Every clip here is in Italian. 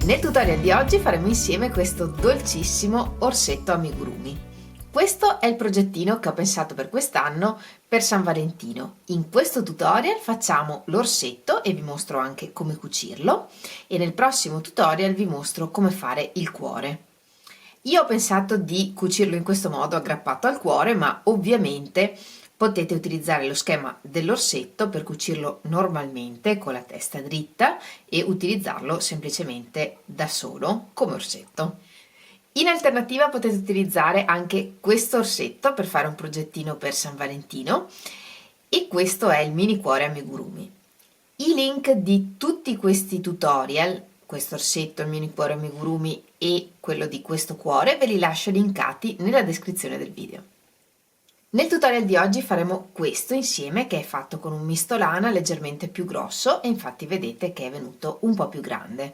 Nel tutorial di oggi faremo insieme questo dolcissimo orsetto amigurumi. Questo è il progettino che ho pensato per quest'anno per San Valentino. In questo tutorial facciamo l'orsetto e vi mostro anche come cucirlo e nel prossimo tutorial vi mostro come fare il cuore. Io ho pensato di cucirlo in questo modo aggrappato al cuore, ma ovviamente potete utilizzare lo schema dell'orsetto per cucirlo normalmente con la testa dritta e utilizzarlo semplicemente da solo come orsetto. In alternativa potete utilizzare anche questo orsetto per fare un progettino per San Valentino e questo è il mini cuore amigurumi. I link di tutti questi tutorial, questo orsetto, il mini cuore amigurumi e quello di questo cuore, ve li lascio linkati nella descrizione del video. Nel tutorial di oggi faremo questo insieme, che è fatto con un misto lana leggermente più grosso e infatti vedete che è venuto un po' più grande.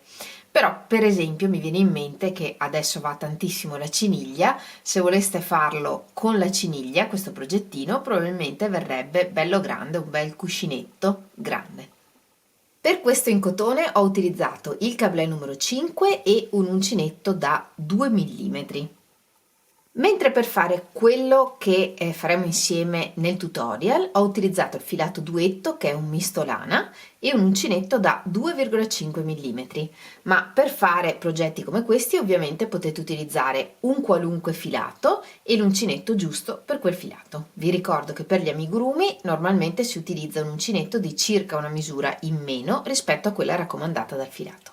Però per esempio mi viene in mente che adesso va tantissimo la ciniglia, se voleste farlo con la ciniglia questo progettino probabilmente verrebbe bello grande, un bel cuscinetto grande. Per questo in cotone ho utilizzato il cablè numero 5 e un uncinetto da 2 mm. Mentre per fare quello che faremo insieme nel tutorial ho utilizzato il filato duetto, che è un misto lana, e un uncinetto da 2,5 mm, ma per fare progetti come questi ovviamente potete utilizzare un qualunque filato e l'uncinetto giusto per quel filato. Vi ricordo che per gli amigurumi normalmente si utilizza un uncinetto di circa una misura in meno rispetto a quella raccomandata dal filato.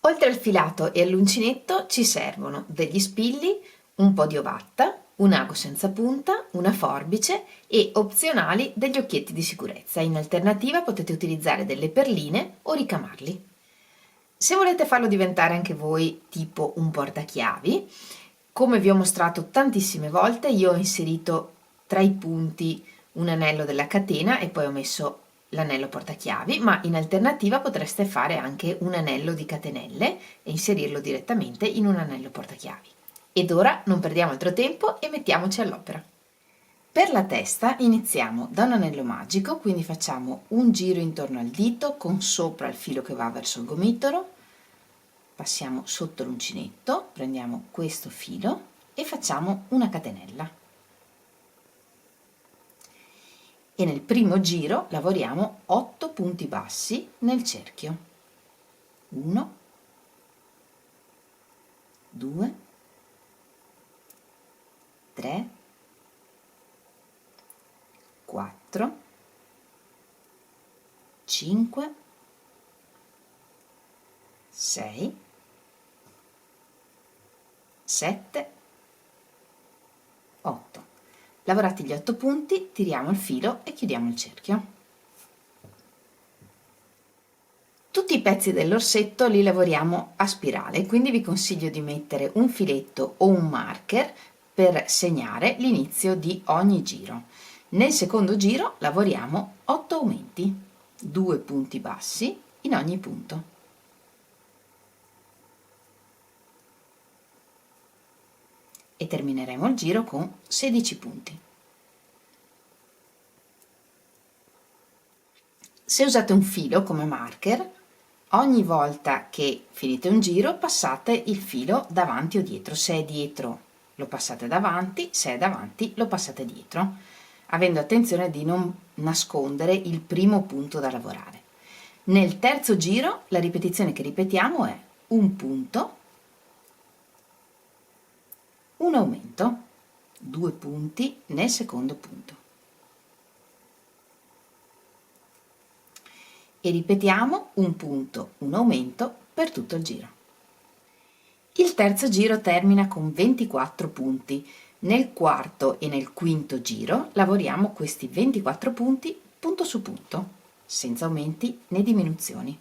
Oltre al filato e all'uncinetto ci servono degli spilli, un po' di ovatta, un ago senza punta, una forbice e opzionali degli occhietti di sicurezza. In alternativa potete utilizzare delle perline o ricamarli. Se volete farlo diventare anche voi tipo un portachiavi, come vi ho mostrato tantissime volte, io ho inserito tra i punti un anello della catena e poi ho messo l'anello portachiavi, ma in alternativa potreste fare anche un anello di catenelle e inserirlo direttamente in un anello portachiavi. Ed ora non perdiamo altro tempo e mettiamoci all'opera. Per la testa iniziamo da un anello magico, quindi facciamo un giro intorno al dito con sopra il filo che va verso il gomitolo, passiamo sotto l'uncinetto, prendiamo questo filo e facciamo una catenella. E nel primo giro lavoriamo 8 punti bassi nel cerchio. 1, 2, 3, 4, 5, 6, 7, 8. Lavorati gli 8 punti, tiriamo il filo e chiudiamo il cerchio. Tutti i pezzi dell'orsetto li lavoriamo a spirale, quindi vi consiglio di mettere un filetto o un marker per segnare l'inizio di ogni giro. Nel secondo giro lavoriamo 8 aumenti, 2 punti bassi in ogni punto. E termineremo il giro con 16 punti. Se usate un filo come marker, ogni volta che finite un giro passate il filo davanti o dietro. Se è dietro lo passate davanti, se è davanti lo passate dietro, avendo attenzione di non nascondere il primo punto da lavorare. Nel terzo giro la ripetizione che ripetiamo è un punto, un aumento, 2 punti nel secondo punto. E ripetiamo un punto, un aumento per tutto il giro. Il terzo giro termina con 24 punti. Nel quarto e nel quinto giro lavoriamo questi 24 punti punto su punto, senza aumenti né diminuzioni.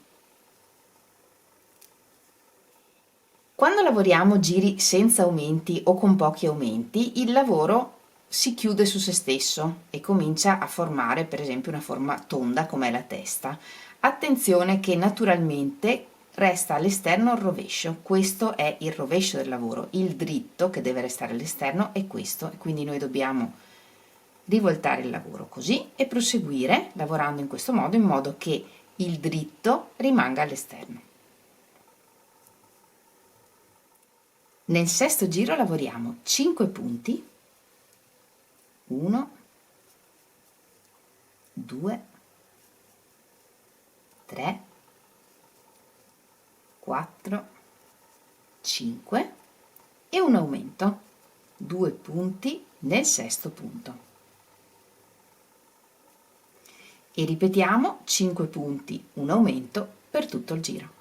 Quando lavoriamo giri senza aumenti o con pochi aumenti, il lavoro si chiude su se stesso e comincia a formare per esempio una forma tonda come è la testa. Attenzione che naturalmente resta all'esterno il rovescio, questo è il rovescio del lavoro, il dritto che deve restare all'esterno è questo e quindi noi dobbiamo rivoltare il lavoro così e proseguire lavorando in questo modo in modo che il dritto rimanga all'esterno. Nel sesto giro lavoriamo 5 punti, 1, 2, 3, 4, 5 e un aumento, 2 punti nel sesto punto. E ripetiamo 5 punti, un aumento per tutto il giro.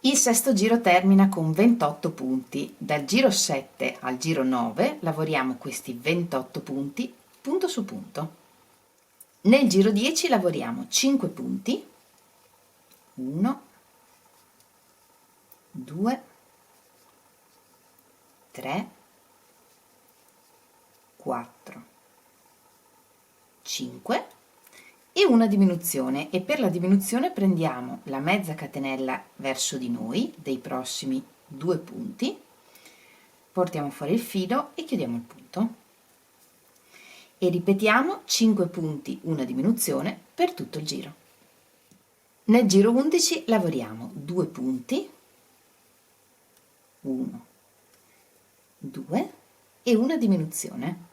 Il sesto giro termina con 28 punti. Dal giro 7 al giro 9 lavoriamo questi 28 punti punto su punto. Nel giro 10 lavoriamo 5 punti, 1, 2, 3, 4, 5 e una diminuzione, e per la diminuzione prendiamo la mezza catenella verso di noi dei prossimi 2 punti, portiamo fuori il filo e chiudiamo il punto e ripetiamo 5 punti, una diminuzione per tutto il giro. Nel giro 11 lavoriamo 2 punti, 1, 2 e una diminuzione.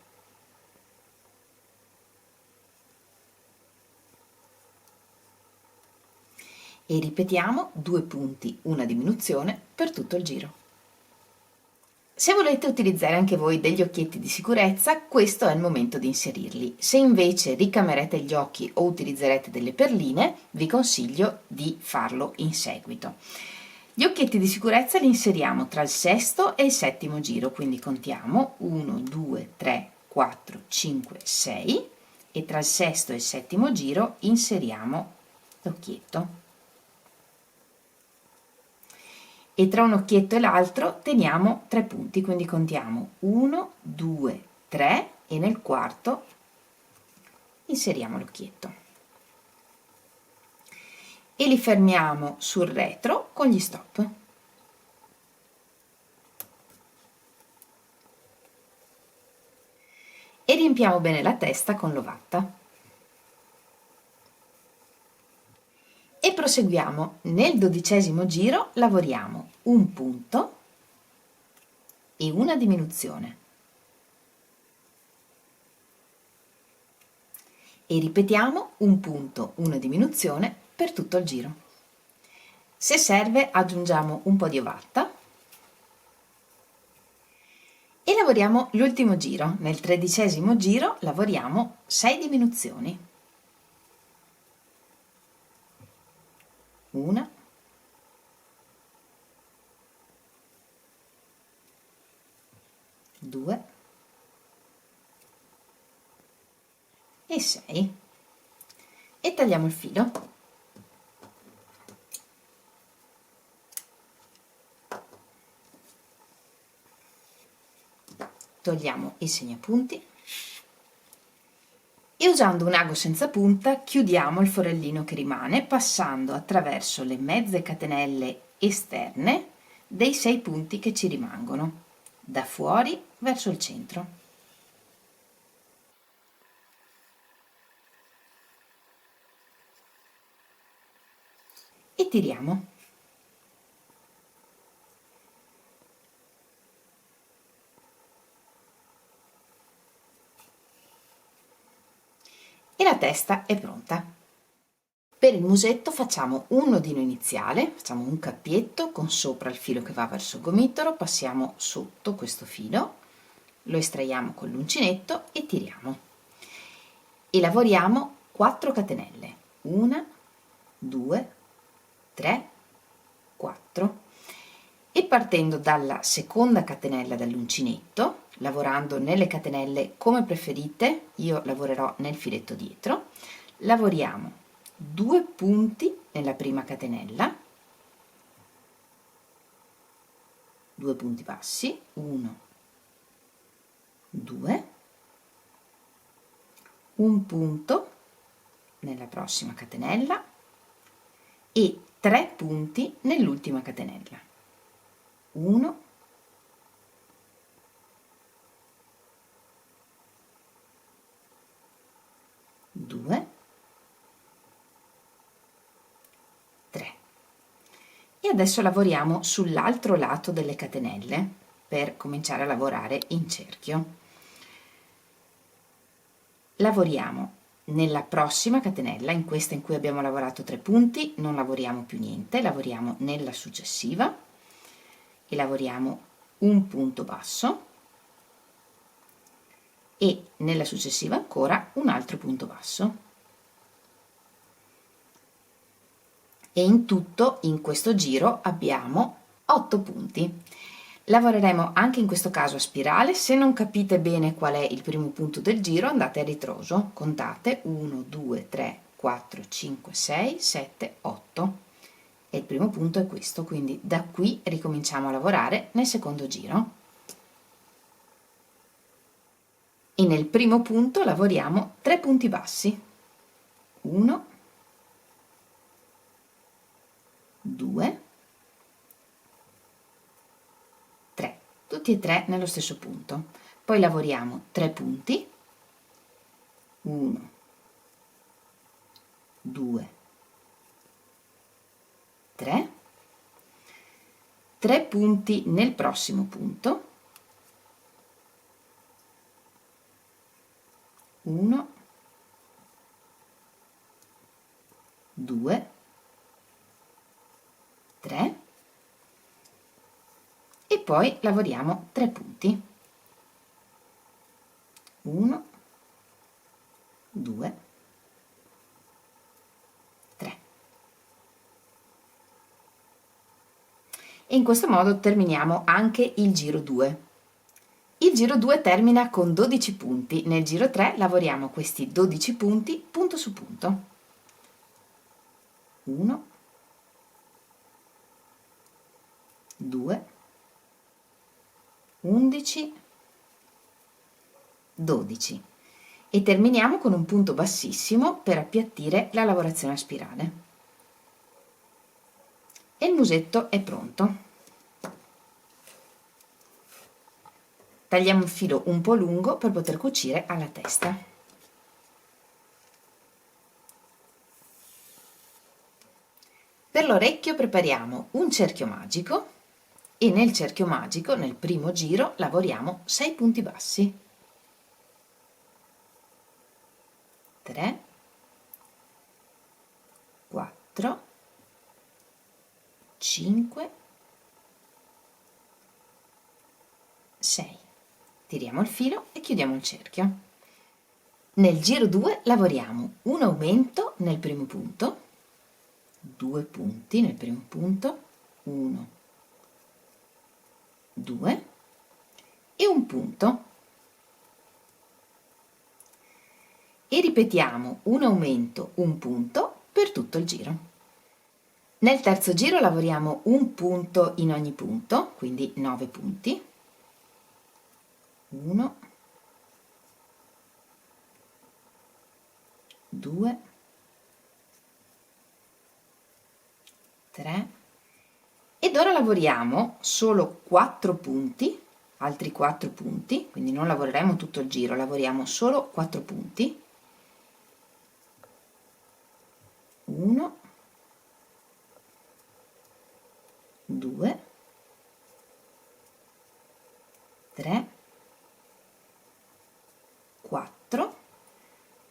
E ripetiamo 2 punti, una diminuzione per tutto il giro. Se volete utilizzare anche voi degli occhietti di sicurezza, questo è il momento di inserirli. Se invece ricamerete gli occhi o utilizzerete delle perline, vi consiglio di farlo in seguito. Gli occhietti di sicurezza li inseriamo tra il sesto e il settimo giro, quindi contiamo 1, 2, 3, 4, 5, 6 e tra il sesto e il settimo giro inseriamo l'occhietto. E tra un occhietto e l'altro teniamo 3 punti, quindi contiamo 1, 2, 3 e nel quarto inseriamo l'occhietto. E li fermiamo sul retro con gli stop. E riempiamo bene la testa con l'ovatta. E proseguiamo. Nel 12° giro lavoriamo un punto e una diminuzione. E ripetiamo un punto, una diminuzione per tutto il giro. Se serve aggiungiamo un po' di ovatta e lavoriamo l'ultimo giro. Nel 13° giro lavoriamo 6 diminuzioni. 1, 2 e 6 e tagliamo il filo. Togliamo i segnapunti e usando un ago senza punta chiudiamo il forellino che rimane passando attraverso le mezze catenelle esterne dei 6 punti che ci rimangono, da fuori verso il centro. E tiriamo. E la testa è pronta. Per il musetto facciamo un nodino iniziale, facciamo un cappietto con sopra il filo che va verso il gomitolo, passiamo sotto questo filo, lo estraiamo con l'uncinetto e tiriamo. E lavoriamo 4 catenelle, 1, 2, 3, 4 e partendo dalla seconda catenella dall'uncinetto, lavorando nelle catenelle come preferite, io lavorerò nel filetto dietro, lavoriamo 2 punti nella prima catenella, 2 punti bassi, 1, 2, un punto nella prossima catenella e 3 punti nell'ultima catenella, 1, 2, 3 E adesso lavoriamo sull'altro lato delle catenelle per cominciare a lavorare in cerchio. Lavoriamo nella prossima catenella, in questa in cui abbiamo lavorato 3 punti, non lavoriamo più niente, lavoriamo nella successiva e lavoriamo un punto basso e nella successiva ancora un altro punto basso. E in tutto in questo giro abbiamo 8 punti. Lavoreremo anche in questo caso a spirale. Se non capite bene qual è il primo punto del giro, andate a ritroso, contate 1, 2, 3, 4, 5, 6, 7, 8 e il primo punto è questo, quindi da qui ricominciamo a lavorare nel secondo giro. E nel primo punto lavoriamo 3 punti bassi, 1, 2, 3, tutti e tre nello stesso punto. Poi lavoriamo 3 punti, 1, 2, 3, 3 punti nel prossimo punto, 1, 2, 3 e poi lavoriamo 3 punti, 1, 2, 3 e in questo modo terminiamo anche il giro 2. Il giro 2 termina con 12 punti, nel giro 3 lavoriamo questi 12 punti punto su punto, 1, 2, 11, 12 e terminiamo con un punto bassissimo per appiattire la lavorazione a spirale. E il musetto è pronto. Tagliamo il filo un po' lungo per poter cucire alla testa. Per l'orecchio prepariamo un cerchio magico e nel cerchio magico, nel primo giro, lavoriamo 6 punti bassi. 3, 4, 5, 6. Tiriamo il filo e chiudiamo il cerchio. Nel giro 2 lavoriamo un aumento nel primo punto, 2 punti nel primo punto, 1, 2 e un punto. E ripetiamo un aumento, un punto per tutto il giro. Nel terzo giro lavoriamo un punto in ogni punto, quindi 9 punti. 1, 2, 3 ed ora lavoriamo solo 4 punti, altri 4 punti, quindi non lavoreremo tutto il giro, lavoriamo solo 4 punti. 1, 2, 3, 4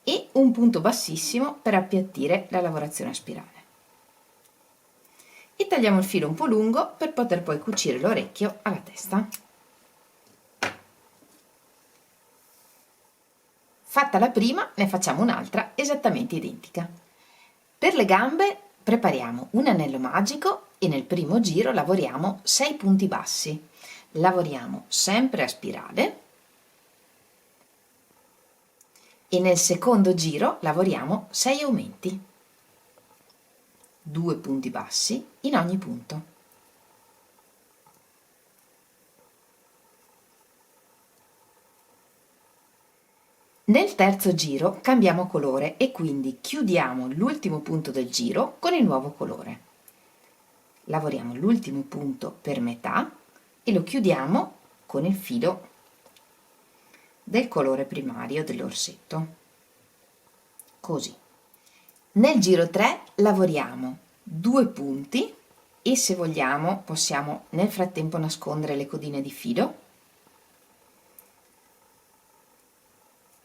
e un punto bassissimo per appiattire la lavorazione a spirale. E tagliamo il filo un po' lungo per poter poi cucire l'orecchio alla testa. Fatta la prima, ne facciamo un'altra esattamente identica. Per le gambe prepariamo un anello magico e nel primo giro lavoriamo 6 punti bassi. Lavoriamo sempre a spirale e nel secondo giro lavoriamo 6 aumenti, 2 punti bassi in ogni punto. Nel terzo giro cambiamo colore e quindi chiudiamo l'ultimo punto del giro con il nuovo colore. Lavoriamo l'ultimo punto per metà e lo chiudiamo con il filo del colore primario dell'orsetto, così. Nel giro 3 lavoriamo 2 punti e se vogliamo possiamo nel frattempo nascondere le codine di filo.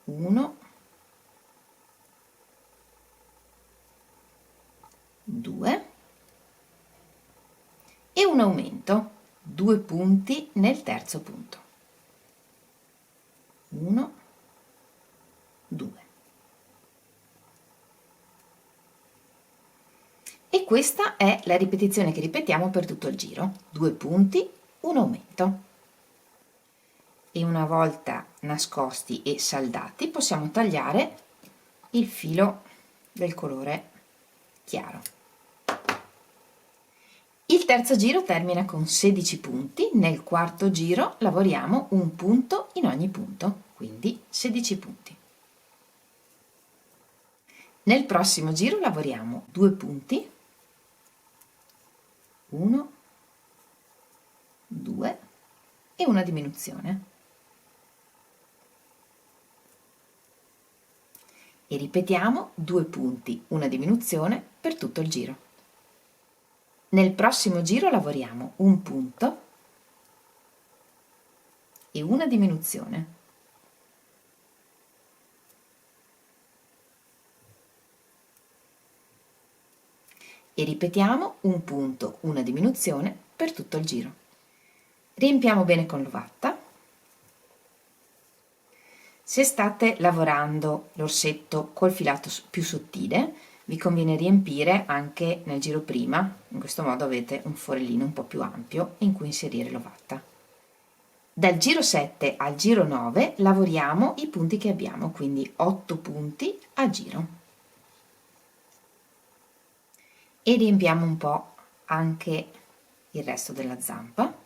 1, 2 e un aumento, 2 punti nel terzo punto. 1, 2. E questa è la ripetizione che ripetiamo per tutto il giro. 2 punti, un aumento. E una volta nascosti e saldati possiamo tagliare il filo del colore chiaro. Il terzo giro termina con 16 punti, nel quarto giro lavoriamo un punto in ogni punto, quindi 16 punti. Nel prossimo giro lavoriamo 2 punti, 1, 2 e una diminuzione. E ripetiamo 2 punti, una diminuzione per tutto il giro. Nel prossimo giro lavoriamo un punto e una diminuzione. E ripetiamo un punto, una diminuzione per tutto il giro. Riempiamo bene con l'ovatta. Se state lavorando l'orsetto col filato più sottile, vi conviene riempire anche nel giro prima, in questo modo avete un forellino un po' più ampio in cui inserire l'ovatta. Dal giro 7 al giro 9 lavoriamo i punti che abbiamo, quindi 8 punti a giro. E riempiamo un po' anche il resto della zampa,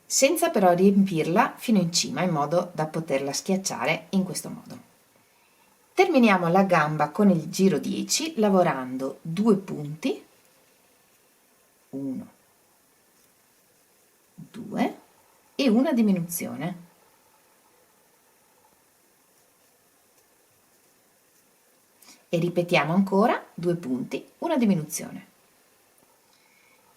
senza però riempirla fino in cima in modo da poterla schiacciare in questo modo. Terminiamo la gamba con il giro 10 lavorando 2 punti, 1, 2 e una diminuzione. E ripetiamo ancora 2 punti, una diminuzione.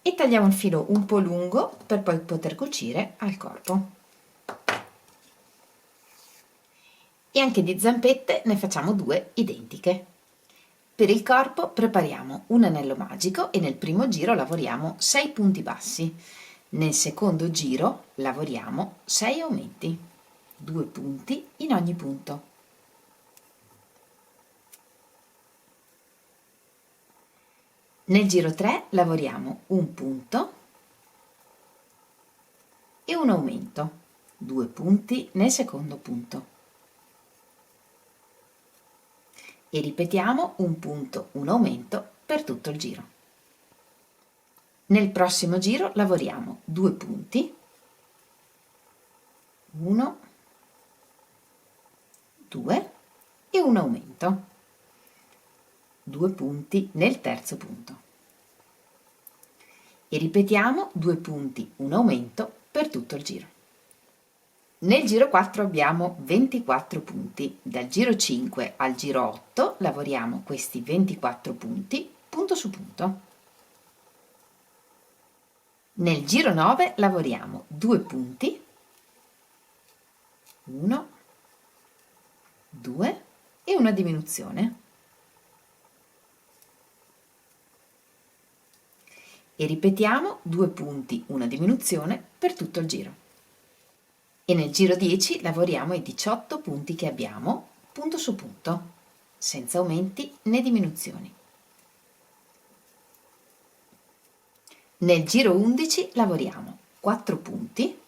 E tagliamo il filo un po' lungo per poi poter cucire al corpo. E anche di zampette ne facciamo 2 identiche. Per il corpo prepariamo un anello magico e nel primo giro lavoriamo 6 punti bassi. Nel secondo giro lavoriamo 6 aumenti, 2 punti in ogni punto. Nel giro 3 lavoriamo un punto e un aumento, 2 punti nel secondo punto. E ripetiamo un punto, un aumento per tutto il giro. Nel prossimo giro lavoriamo 2 punti, 1, 2 e un aumento, 2 punti nel terzo punto. E ripetiamo 2 punti, un aumento per tutto il giro. Nel giro 4 abbiamo 24 punti, dal giro 5 al giro 8 lavoriamo questi 24 punti punto su punto. Nel giro 9 lavoriamo 2 punti, 1, 2 e una diminuzione. E ripetiamo 2 punti, una diminuzione per tutto il giro. E nel giro 10 lavoriamo i 18 punti che abbiamo, punto su punto, senza aumenti né diminuzioni. Nel giro 11 lavoriamo 4 punti,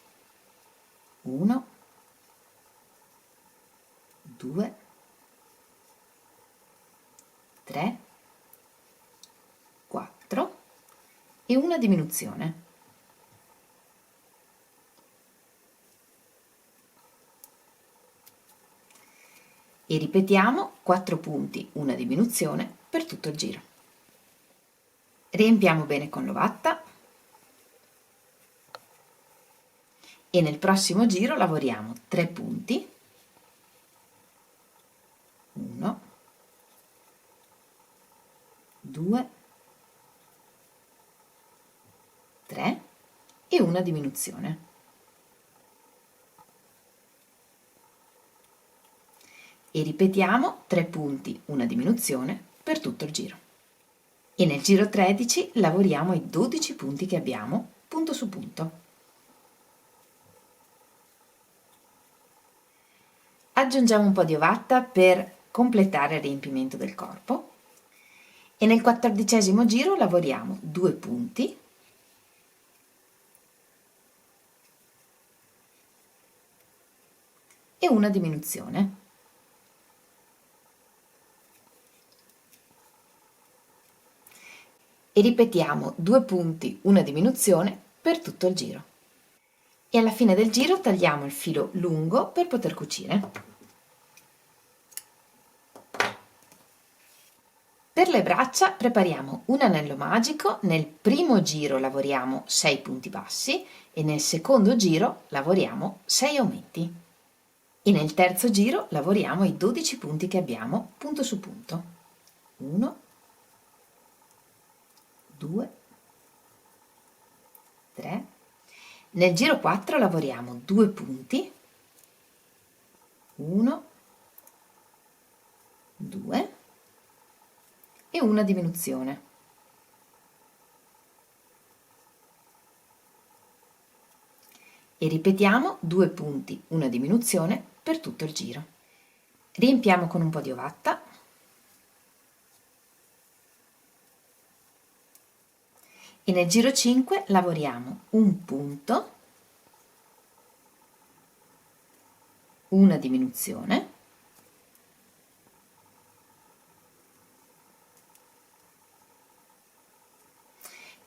1, 2, 3, 4 e una diminuzione. E ripetiamo 4 punti, una diminuzione per tutto il giro. Riempiamo bene con l'ovatta e nel prossimo giro lavoriamo 3 punti, 1, 2, e una diminuzione. E ripetiamo 3 punti, una diminuzione per tutto il giro. E nel giro 13 lavoriamo i 12 punti che abbiamo punto su punto. Aggiungiamo un po' di ovatta per completare il riempimento del corpo e nel 14° giro lavoriamo 2 punti e una diminuzione. E ripetiamo 2 punti, una diminuzione per tutto il giro. E alla fine del giro tagliamo il filo lungo per poter cucire. Per le braccia prepariamo un anello magico, nel primo giro lavoriamo 6 punti bassi e nel secondo giro lavoriamo 6 aumenti. E nel terzo giro lavoriamo i 12 punti che abbiamo punto su punto. 1, 2, 3. Nel giro 4 lavoriamo 2 punti, 1, 2 e una diminuzione. E ripetiamo 2 punti, una diminuzione per tutto il giro. Riempiamo con un po' di ovatta e nel giro 5 lavoriamo un punto, una diminuzione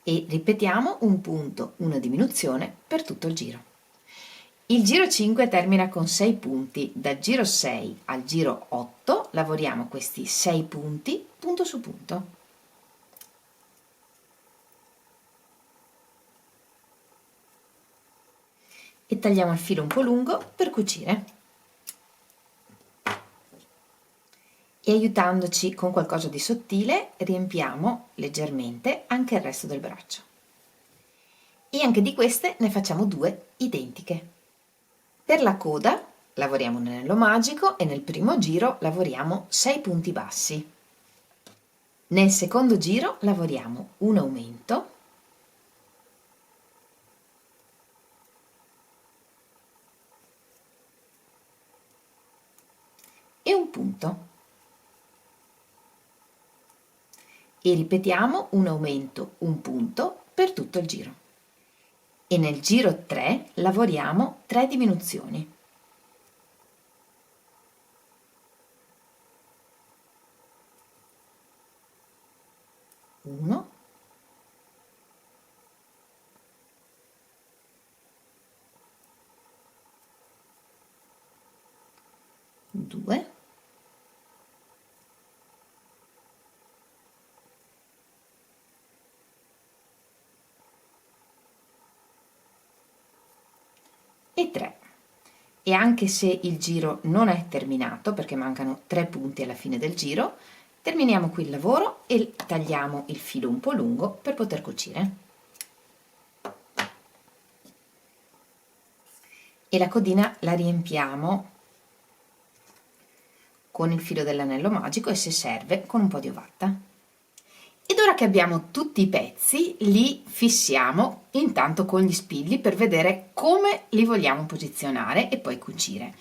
e ripetiamo un punto, una diminuzione per tutto il giro. Il giro 5 termina con 6 punti, dal giro 6 al giro 8 lavoriamo questi 6 punti punto su punto. E tagliamo il filo un po' lungo per cucire. E aiutandoci con qualcosa di sottile riempiamo leggermente anche il resto del braccio. E anche di queste ne facciamo 2 identiche. Per la coda lavoriamo un anello magico e nel primo giro lavoriamo 6 punti bassi. Nel secondo giro lavoriamo un aumento e un punto. E ripetiamo un aumento, un punto per tutto il giro. E nel giro 3 lavoriamo 3 diminuzioni. Uno, due, e 3. E anche se il giro non è terminato, perché mancano 3 punti alla fine del giro, terminiamo qui il lavoro e tagliamo il filo un po' lungo per poter cucire. E la codina la riempiamo con il filo dell'anello magico e, se serve, con un po' di ovatta. Ed ora che abbiamo tutti i pezzi, li fissiamo intanto con gli spilli per vedere come li vogliamo posizionare e poi cucire.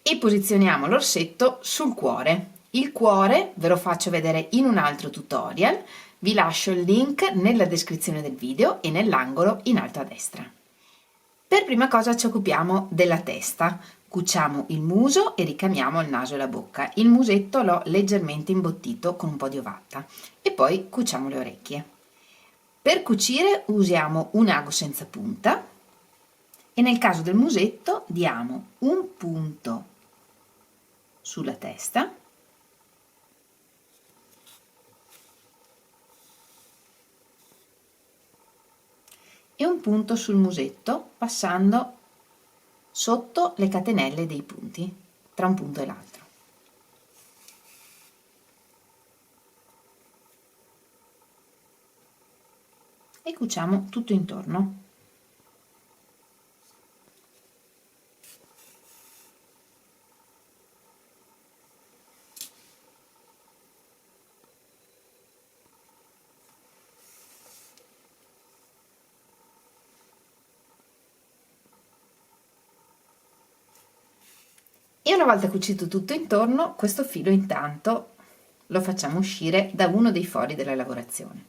E posizioniamo l'orsetto sul cuore. Il cuore ve lo faccio vedere in un altro tutorial, vi lascio il link nella descrizione del video e nell'angolo in alto a destra. Per prima cosa ci occupiamo della testa. Cuciamo il muso e ricamiamo il naso e la bocca. Il musetto l'ho leggermente imbottito con un po' di ovatta e poi cuciamo le orecchie. Per cucire usiamo un ago senza punta e nel caso del musetto diamo un punto sulla testa e un punto sul musetto passando sotto le catenelle dei punti tra un punto e l'altro. E cuciamo tutto intorno. E una volta cucito tutto intorno, questo filo intanto lo facciamo uscire da uno dei fori della lavorazione.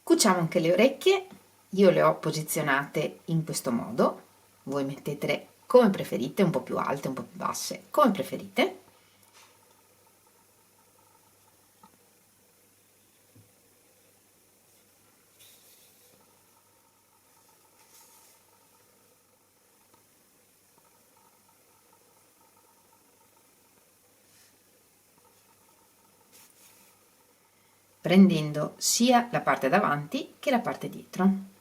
Cuciamo anche le orecchie, io le ho posizionate in questo modo, voi mettetele come preferite, un po' più alte, un po' più basse, come preferite. Prendendo sia la parte davanti che la parte dietro.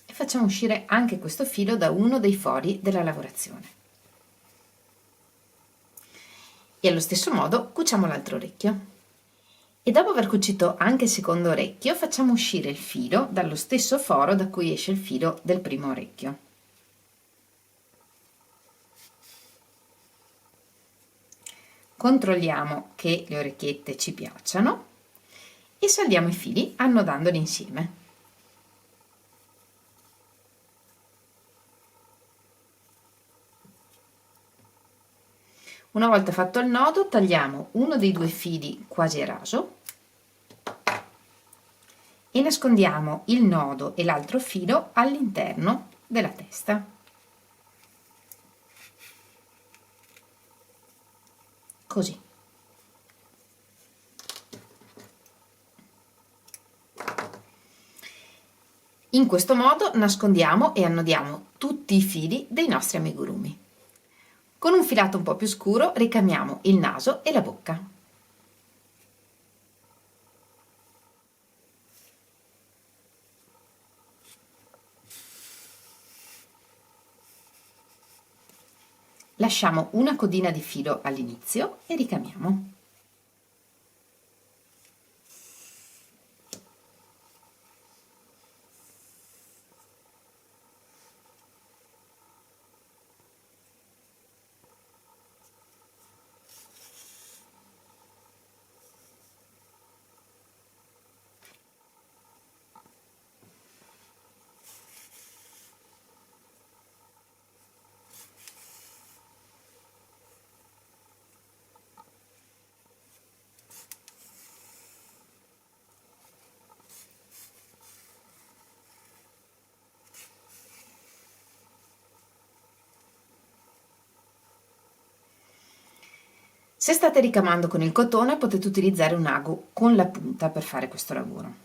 Facciamo uscire anche questo filo da uno dei fori della lavorazione e allo stesso modo cuciamo l'altro orecchio e dopo aver cucito anche il secondo orecchio facciamo uscire il filo dallo stesso foro da cui esce il filo del primo orecchio. Controlliamo che le orecchiette ci piacciono e saldiamo i fili annodandoli insieme. Una volta fatto il nodo, tagliamo uno dei due fili quasi a raso e nascondiamo il nodo e l'altro filo all'interno della testa. Così. In questo modo nascondiamo e annodiamo tutti i fili dei nostri amigurumi. Con un filato un po' più scuro ricamiamo il naso e la bocca. Lasciamo una codina di filo all'inizio e ricamiamo. Se state ricamando con il cotone potete utilizzare un ago con la punta per fare questo lavoro.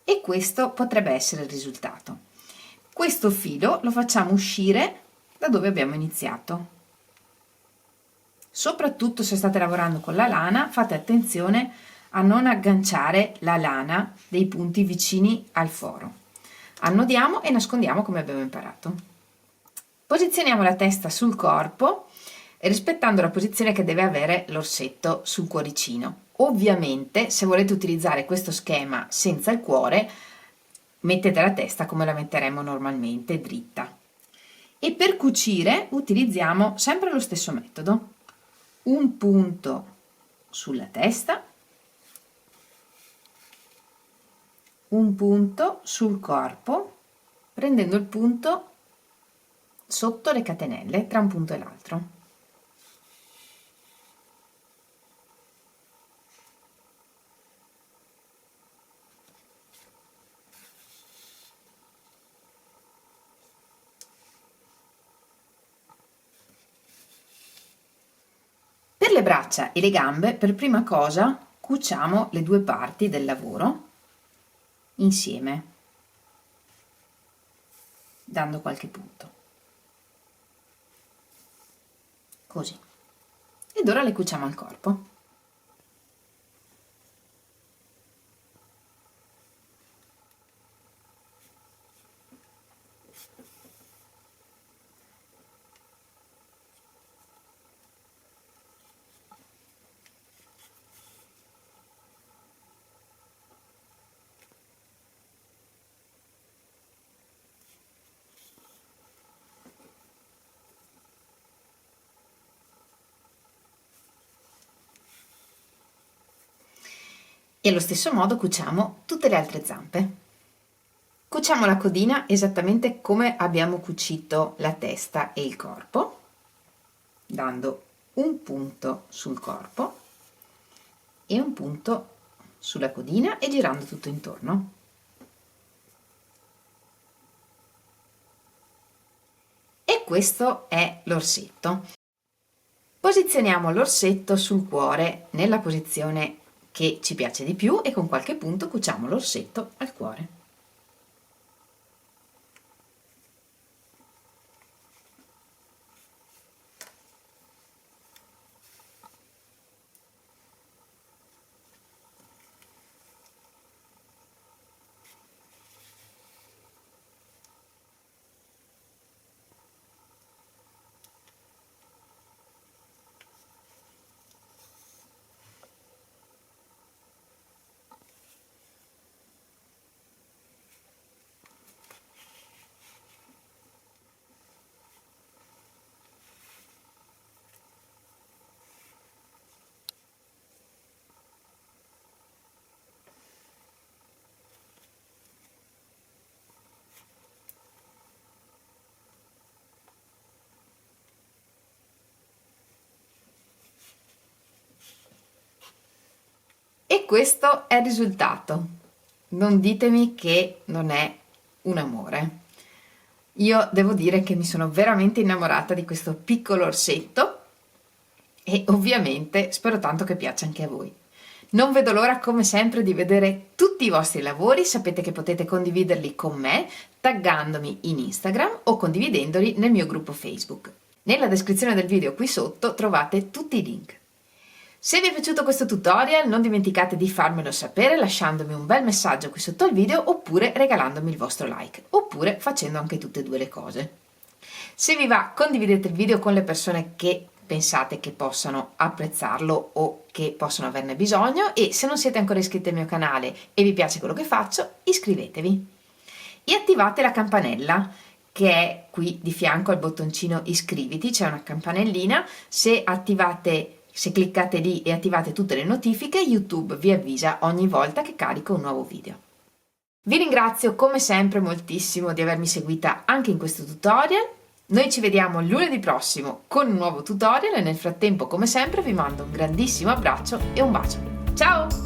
E questo potrebbe essere il risultato. Questo filo lo facciamo uscire da dove abbiamo iniziato. Soprattutto se state lavorando con la lana, fate attenzione a non agganciare la lana dei punti vicini al foro. Annodiamo e nascondiamo come abbiamo imparato. Posizioniamo la testa sul corpo, rispettando la posizione che deve avere l'orsetto sul cuoricino. Ovviamente, se volete utilizzare questo schema senza il cuore, mettete la testa come la metteremo normalmente, dritta. E per cucire utilizziamo sempre lo stesso metodo. Un punto sulla testa, un punto sul corpo, prendendo il punto sotto le catenelle tra un punto e l'altro. Per le braccia e le gambe, per prima cosa cuciamo le due parti del lavoro insieme, dando qualche punto, così. Ed ora le cuciamo al corpo. E allo stesso modo cuciamo tutte le altre zampe. Cuciamo la codina esattamente come abbiamo cucito la testa e il corpo, dando un punto sul corpo e un punto sulla codina e girando tutto intorno. E questo è l'orsetto. Posizioniamo l'orsetto sul cuore nella posizione che ci piace di più e con qualche punto cuciamo l'orsetto al cuore. E questo è il risultato. Non ditemi che non è un amore. Io devo dire che mi sono veramente innamorata di questo piccolo orsetto e ovviamente spero tanto che piaccia anche a voi. Non vedo l'ora come sempre di vedere tutti i vostri lavori, sapete che potete condividerli con me taggandomi in Instagram o condividendoli nel mio gruppo Facebook. Nella descrizione del video qui sotto trovate tutti i link. Se vi è piaciuto questo tutorial non dimenticate di farmelo sapere lasciandomi un bel messaggio qui sotto il video oppure regalandomi il vostro like, oppure facendo anche tutte e due le cose. Se vi va condividete il video con le persone che pensate che possano apprezzarlo o che possono averne bisogno e se non siete ancora iscritti al mio canale e vi piace quello che faccio iscrivetevi e attivate la campanella che è qui di fianco al bottoncino iscriviti, c'è una campanellina, se cliccate lì e attivate tutte le notifiche, YouTube vi avvisa ogni volta che carico un nuovo video. Vi ringrazio come sempre moltissimo di avermi seguita anche in questo tutorial. Noi ci vediamo lunedì prossimo con un nuovo tutorial e nel frattempo come sempre vi mando un grandissimo abbraccio e un bacio. Ciao!